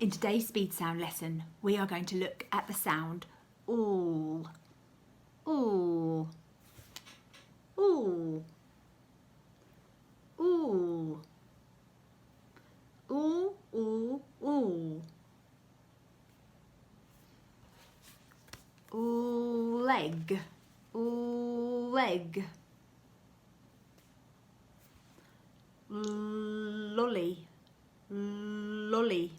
In today's speed sound lesson, we are going to look at the sound ooh, ooh, ooh, ooh, ooh, ooh, ooh, ooh, leg, ooh, leg, lolly, lolly,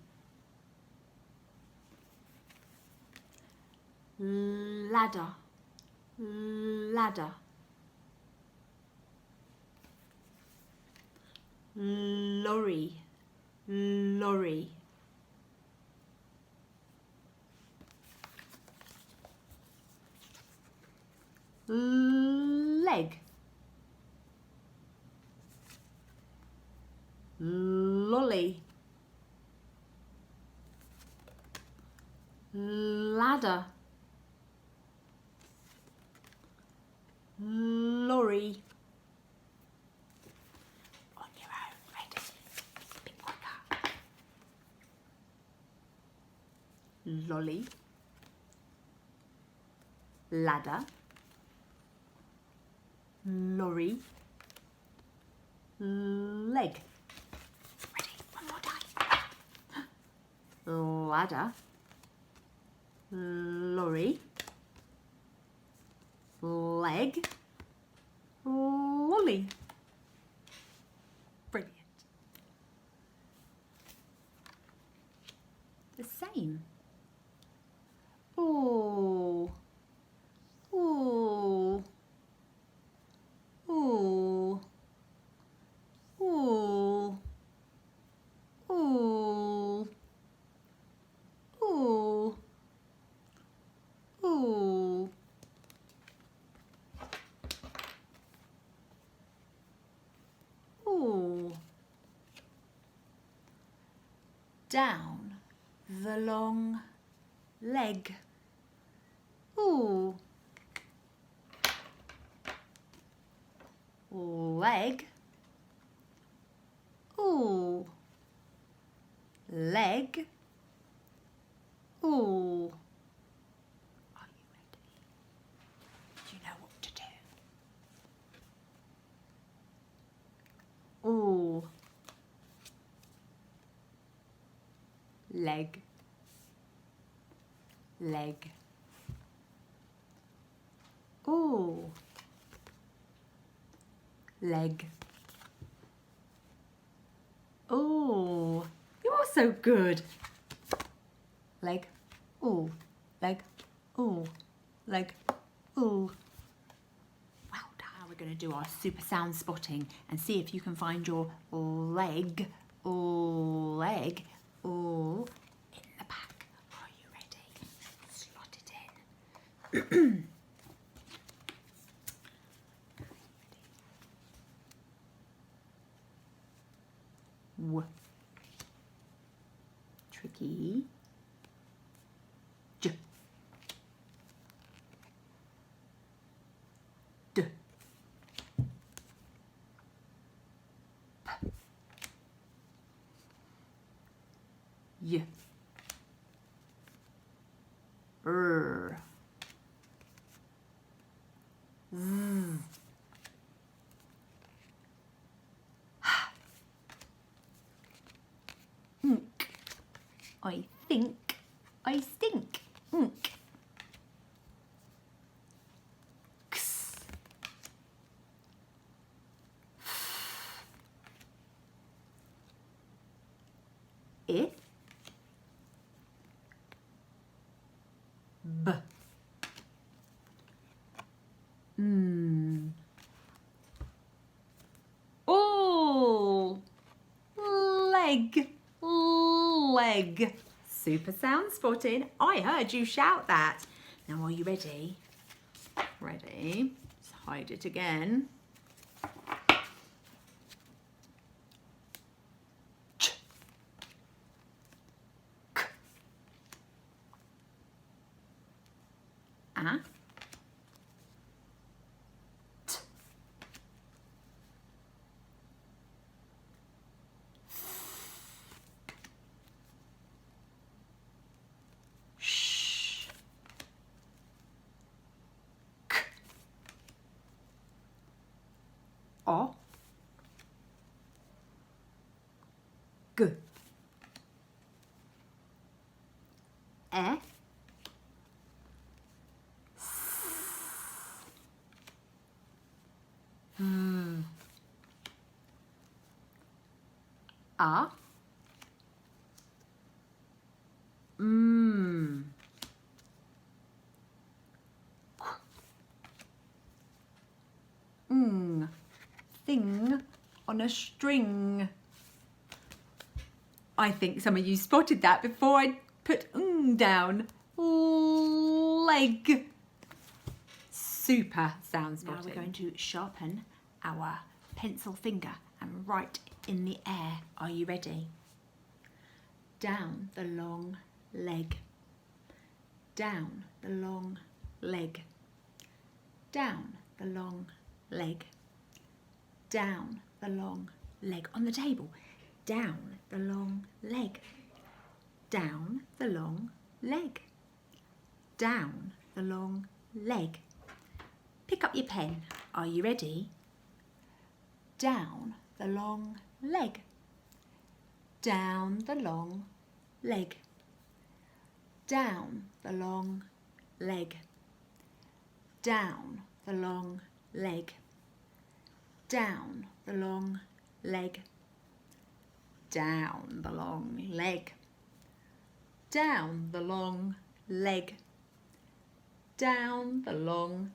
ladder, ladder, lorry, lorry, leg, lolly, ladder, lorry. On your own, ready? Bit quicker. Lolly, ladder, lorry, leg. Ready? One more time. Ladder, lorry, leg, lolly. Brilliant. The same. Ooh, ooh, ooh, ooh, ooh, ooh, ooh. Ooh. Down the long leg. Ooh. Leg. Ooh. Leg. Ooh. Are you ready? Do you know what to do? Ooh. Leg. Leg. Ooh. Leg. Ooh. You're so good. Leg. Ooh. Leg. Ooh. Leg. Ooh. Well done. Now we're going to do our super sound spotting and see if you can find your leg. Ooh. Leg. Ooh. In the back. Are you ready? Slot it in. W. Tricky. J. D. P. Y. R. Z. Ink. I think I stink. Ink. X. I. B. Oh, leg, leg. Super sound spotting. I heard you shout that. Now, are you ready? Ready? Let's hide it again. Ch. K. A. T. E. A. Thing on a string. I think some of you spotted that before I put down. Leg. Super sound spotting. Now we're going to sharpen our pencil finger and write in the air. Are you ready? Down the long leg. Down the long leg. Down the long leg. Down the long leg. On the table. Down the long leg. Down the long leg. Down the long leg. Pick up your pen. Are you ready? Down the long leg. Down the long leg. Down the long leg. Down the long leg. Down the long leg. Down the long leg. Down the long leg. Down the long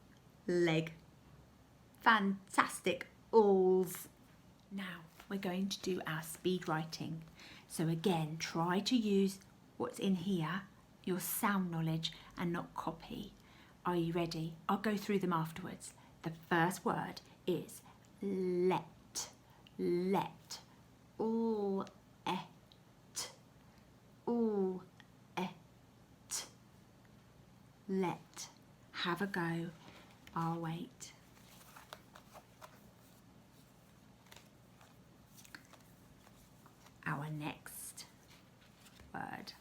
leg. Fantastic, alls. Now we're going to do our speed writing. So again, try to use what's in here, your sound knowledge, and not copy. Are you ready? I'll go through them afterwards. The first word is let. Let. Ooh, et. Ooh, et. Let. Have a go. I'll wait. Our next word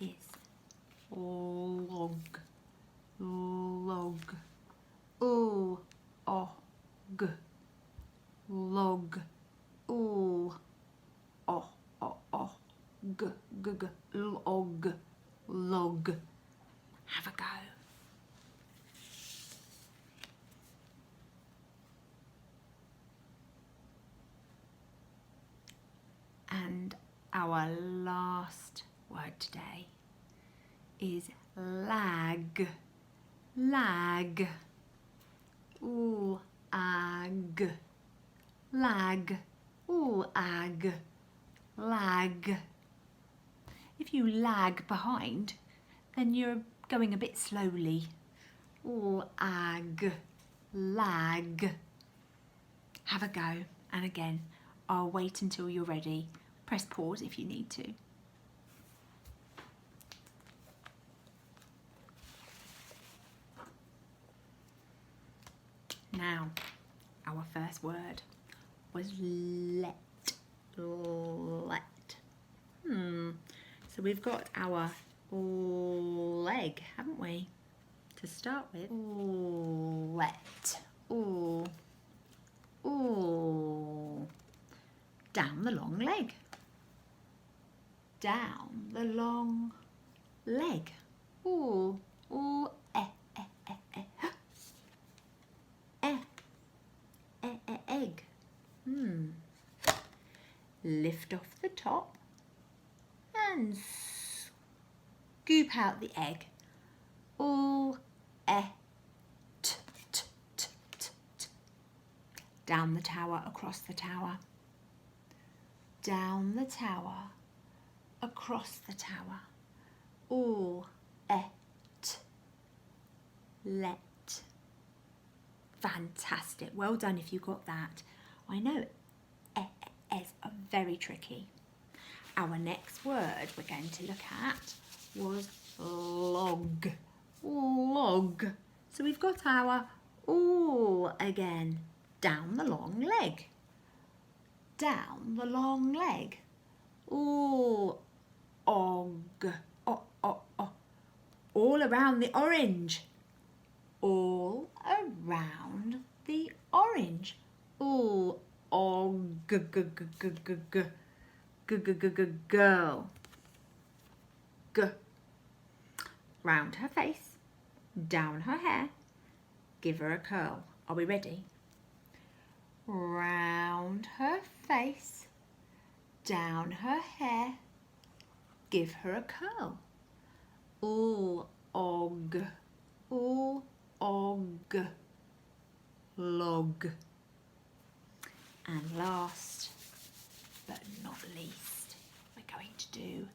is log. Log. Ooh, oh, g. Log. Ooh, oh, g, g, g, log. Log. Have a go. And our last word today is lag. Lag. Ooh, ag. Lag. Ooh, ag. Lag. If you lag behind, then you're going a bit slowly. Ooh, ag. Lag. Have a go. And again, I'll wait until you're ready. Press pause if you need to. Now, our first word was let. Let. So we've got our leg, haven't we? To start with. Let. Ooh. Ooh. Down the long leg. Down the long leg. Ooh. Ooh. Egg. Lift off the top and scoop out the egg. Ooh. Down the tower, across the tower. Down the tower, across the tower. Ooh, let. Fantastic. Well done if you got that. I know is very tricky. Our next word we're going to look at was log. Log. So we've got our ooh again. Down the long leg. Down the long leg. Ooh, og. All around the orange. All around the orange. Ooh, og, g, g, g, g, g, g, g, g, g, g, girl. G. Round her face, down her hair, give her a curl. Are we ready? Round her face, down her hair, give her a curl. Og, og, log. And last but not least, we're going to do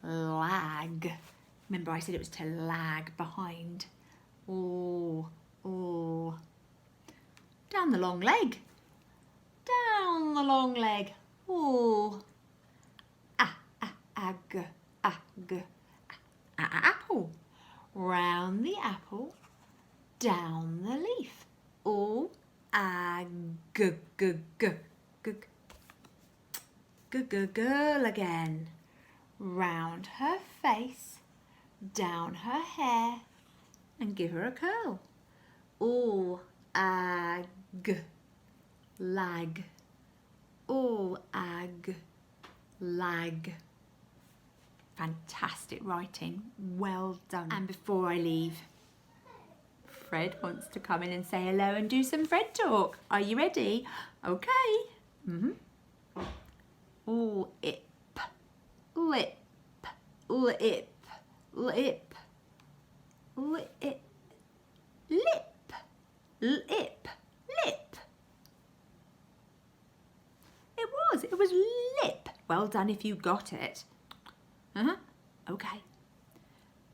lag. Remember I said it was to lag behind. Oh, oh. Down the long leg. Down the long leg. Oh. Ag, apple. Round the apple, down the leaf. Oh, ag, g, g, g, g, g, g, girl again. Round her face, down her hair, and give her a curl. Oh, ag, lag. Oh, ag, lag. Fantastic writing, well done. And before I leave, Fred wants to come in and say hello and do some Fred talk. Are you ready? Okay. Oh, ip, lip, lip, lip, lip, lip, lip, lip. It was lip. Well done if you got it. Okay.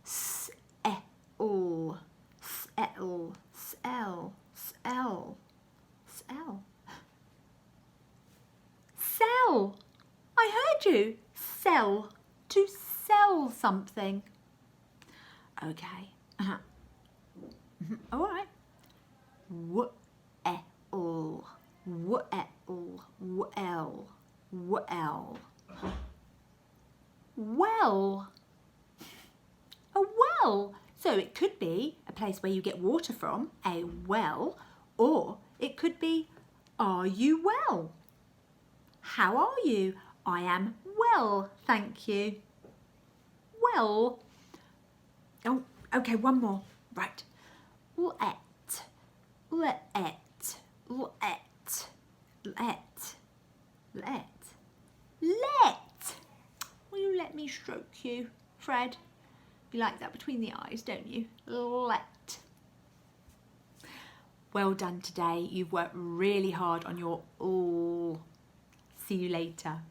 S-e-l, s-e-l, s-e-l, s-e-l, s-e-l. Sell. I heard you. Sell. To sell something. Okay. All right. W-e-l, w-e-l, w-e-l, w-e-l. Well, a well. So it could be a place where you get water from, a well, or it could be, are you well? How are you? I am well, thank you. Well. Oh, okay, one more. Right. Let, let, let, let, let. Will you let me stroke you, Fred? You like that between the eyes, don't you? Let. Well done today. You've worked really hard on your all. See you later.